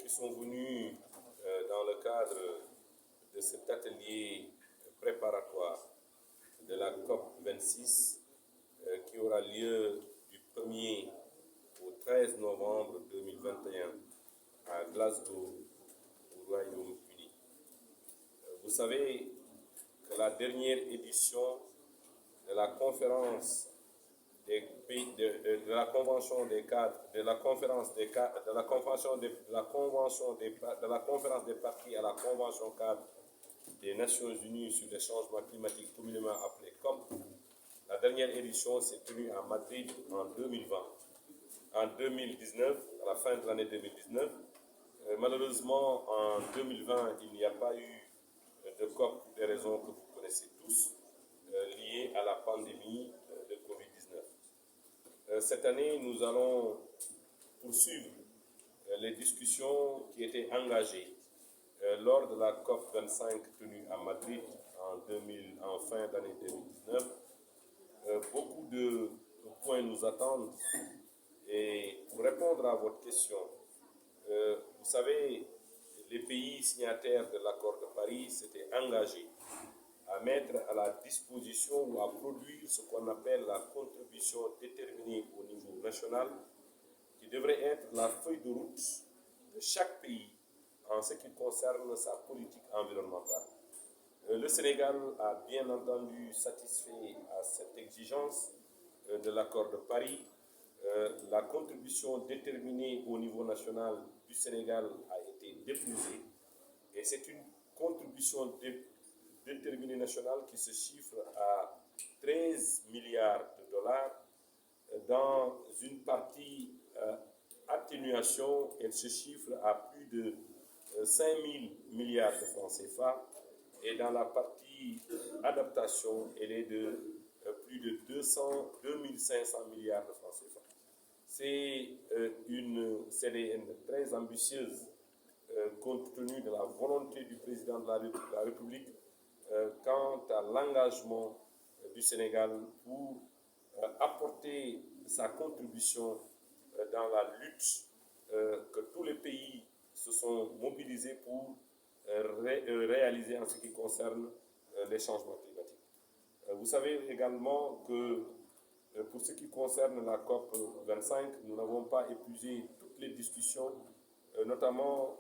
qui sont venus dans le cadre de cet atelier préparatoire de la COP 26 qui aura lieu du 1er au 13 novembre 2021 à Glasgow, au Royaume-Uni. Vous savez que la dernière édition de la conférence des pays, de la convention des cadres, de la conférence des cadres, de la convention de la convention de la conférence des parties à la convention cadre des Nations Unies sur les changements climatiques, communément appelée COP. La dernière édition s'est tenue à Madrid en 2020. En 2019, à la fin de l'année 2019, malheureusement en 2020, il n'y a pas eu de COP pour des raisons que vous connaissez tous, liées à la pandémie de Covid-19. Cette année, nous allons poursuivre les discussions qui étaient engagées lors de la COP 25 tenue à Madrid en fin d'année 2019. Beaucoup de points nous attendent et pour répondre à votre question, vous savez, les pays signataires de l'accord de Paris s'étaient engagés à mettre à la disposition ou à produire ce qu'on appelle la contribution déterminée au niveau national, qui devrait être la feuille de route de chaque pays en ce qui concerne sa politique environnementale. Le Sénégal a bien entendu satisfait à cette exigence de l'accord de Paris. La contribution déterminée au niveau national du Sénégal a été déposée et c'est une contribution déterminée nationale qui se chiffre à 13 milliards de dollars. Dans une partie atténuation, elle se chiffre à plus de 5 000 milliards de francs CFA et dans la partie adaptation, elle est de plus de 2 500 milliards de francs CFA. C'est une CDN très ambitieuse compte tenu de la volonté du président de la République quant à l'engagement du Sénégal pour apporter sa contribution dans la lutte que tous les pays se sont mobilisés pour réaliser en ce qui concerne les changements climatiques. Vous savez également que pour ce qui concerne la COP 25, nous n'avons pas épuisé toutes les discussions, notamment